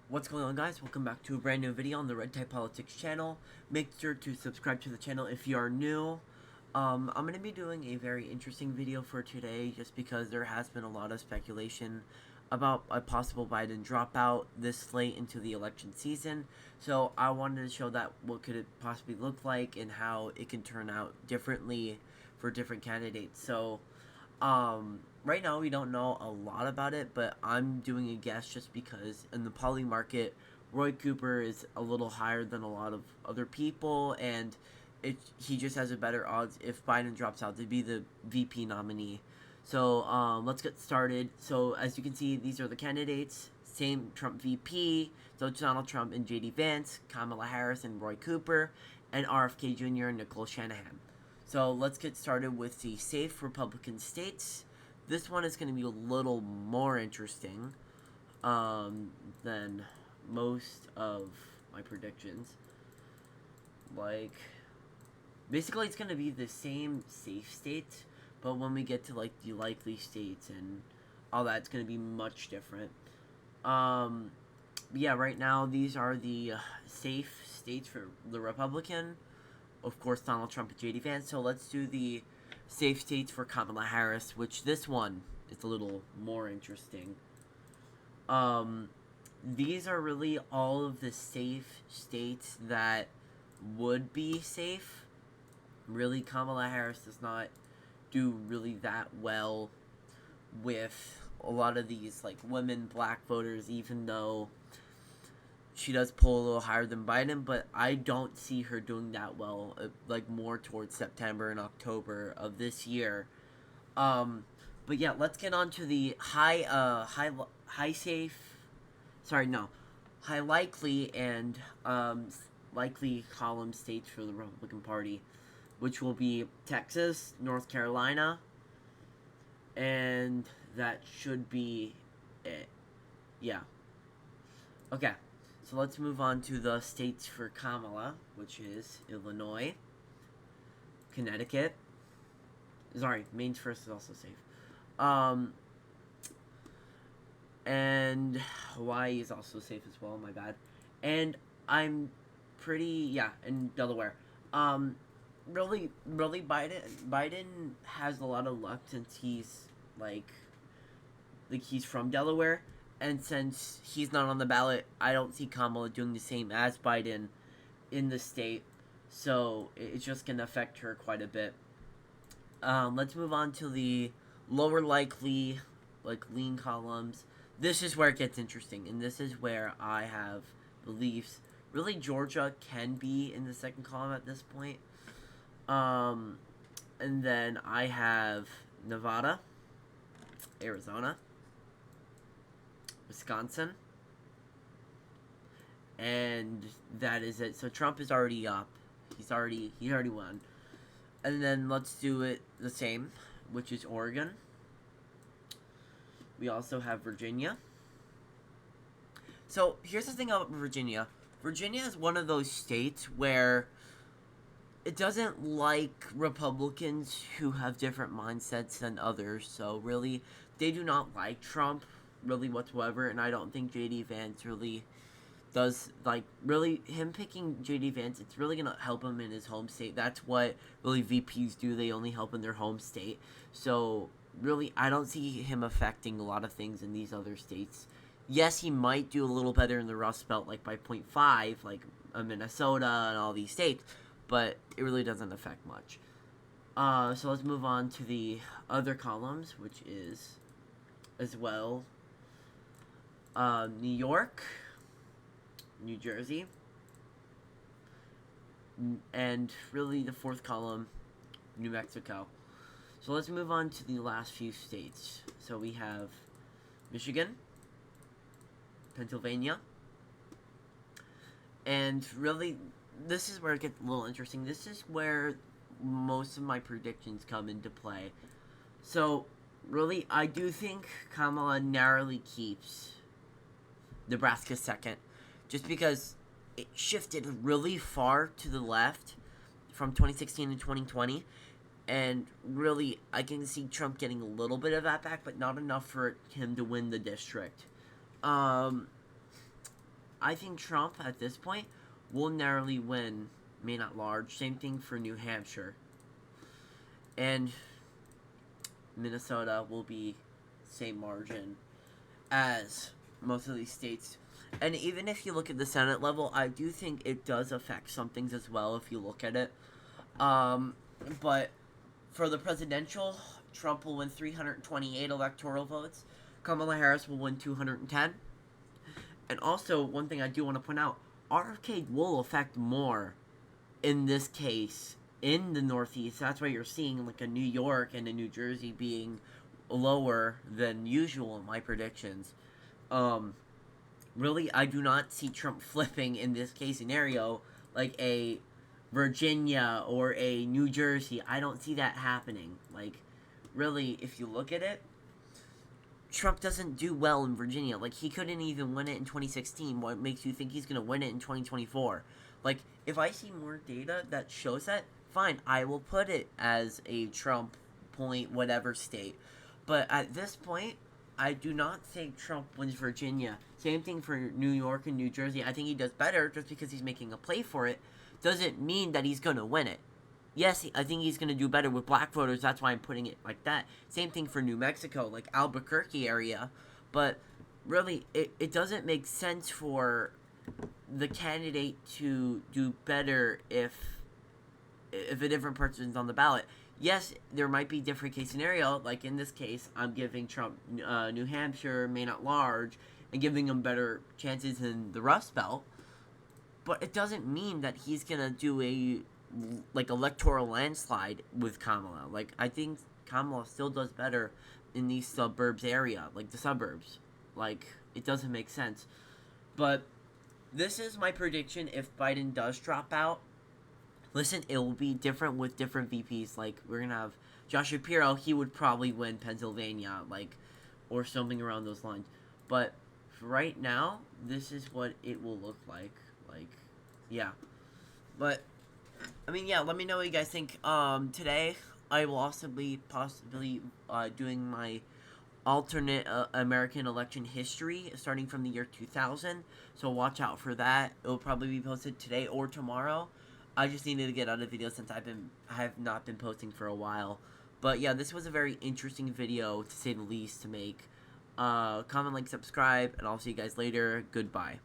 What's going on, guys? Welcome back to a brand new video on the Red Type Politics channel. Make sure to subscribe to the channel if you are new. I'm going to be doing a very interesting video for today just because there has been a lot of speculation about a possible Biden dropout this late into the election season. So I wanted to show that what could it possibly look like and how it can turn out differently for different candidates. So right now we don't know a lot about it, but I'm doing a guess just because in the poly market, Roy Cooper is a little higher than a lot of other people, and he just has a better odds if Biden drops out to be the VP nominee. So let's get started. So as you can see, these are the candidates. Same Trump VP, so Donald Trump and J.D. Vance, Kamala Harris and Roy Cooper, and RFK Jr. and Nicole Shanahan. So let's get started with the safe Republican states. This one is going to be a little more interesting than most of my predictions. Like, basically, it's going to be the same safe states, but when we get to like the likely states and all that, it's going to be much different. Yeah, right now these are the safe states for the Republican. Of course, Donald Trump and J.D. Vance. So let's do the safe states for Kamala Harris, which this one is a little more interesting. These are really all of the safe states that would be safe. Really, Kamala Harris does not do really that well with a lot of these like women, black voters, even though she does pull a little higher than Biden, but I don't see her doing that well, like more towards September and October of this year. But yeah, let's get on to the high safe, sorry, no, high likely and likely column states for the Republican Party, which will be Texas, North Carolina, and that should be it. Yeah. Okay. So let's move on to the states for Kamala, which is Illinois, Connecticut. Sorry, Maine's first is also safe. And Hawaii is also safe as well, my bad. And I'm and Delaware. Really, Biden has a lot of luck since he's like he's from Delaware, and since he's not on the ballot, I don't see Kamala doing the same as Biden in the state, so it's just going to affect her quite a bit. Let's move on to the lower likely, like lean columns. This is where it gets interesting, and this is where I have beliefs. Really, Georgia can be in the second column at this point. And then I have Nevada, Arizona, Wisconsin, and that is it. So Trump is already up. He already won. And then let's do it the same, which is Oregon. We also have Virginia. So here's the thing about Virginia. Virginia is one of those states where it doesn't like Republicans who have different mindsets than others. So really, they do not like Trump really whatsoever, and I don't think J.D. Vance really does, like, really, him picking J.D. Vance, it's really going to help him in his home state. That's what really VPs do. They only help in their home state. So really, I don't see him affecting a lot of things in these other states. Yes, he might do a little better in the Rust Belt, like by 0.5, like Minnesota and all these states, but it really doesn't affect much. So let's move on to the other columns, which is as well New York, New Jersey, and really the fourth column, New Mexico. So let's move on to the last few states. So we have Michigan, Pennsylvania, and really this is where it gets a little interesting. This is where most of my predictions come into play. So really, I do think Kamala narrowly keeps Nebraska second, just because it shifted really far to the left from 2016 to 2020, and really, I can see Trump getting a little bit of that back, but not enough for him to win the district. I think Trump, at this point, will narrowly win, may not large. Same thing for New Hampshire. And Minnesota will be same margin as most of these states. And even if you look at the Senate level, I do think it does affect some things as well if you look at it. But for the presidential, Trump will win 328 electoral votes. Kamala Harris will win 210. And also, one thing I do want to point out, RFK will affect more in this case in the Northeast. That's why you're seeing like a New York and a New Jersey being lower than usual in my predictions. Really, I do not see Trump flipping in this case scenario like a Virginia or a New Jersey. I don't see that happening. Like, really, if you look at it, Trump doesn't do well in Virginia. Like, he couldn't even win it in 2016. What makes you think he's going to win it in 2024? Like, if I see more data that shows that, fine, I will put it as a Trump point whatever state. But at this point, I do not think Trump wins Virginia. Same thing for New York and New Jersey. I think he does better just because he's making a play for it. Doesn't mean that he's going to win it. Yes, I think he's going to do better with black voters. That's why I'm putting it like that. Same thing for New Mexico, like Albuquerque area. But really, it doesn't make sense for the candidate to do better if a different person's on the ballot. Yes, there might be different case scenario. Like in this case, I'm giving Trump New Hampshire, Maine at large, and giving him better chances in the Rust Belt. But it doesn't mean that he's going to do a electoral landslide with Kamala. Like, I think Kamala still does better in these suburbs area, like the suburbs. Like, it doesn't make sense. But this is my prediction if Biden does drop out. Listen, it will be different with different VPs. Like, we're going to have Josh Shapiro. He would probably win Pennsylvania, like, or something around those lines. But right now, this is what it will look like. Like, yeah. But I mean, yeah, let me know what you guys think. Today, I will also be possibly doing my alternate American election history starting from the year 2000. So watch out for that. It will probably be posted today or tomorrow. I just needed to get out a video since I have not been posting for a while. But yeah, this was a very interesting video, to say the least, to make. Comment, like, subscribe, and I'll see you guys later. Goodbye.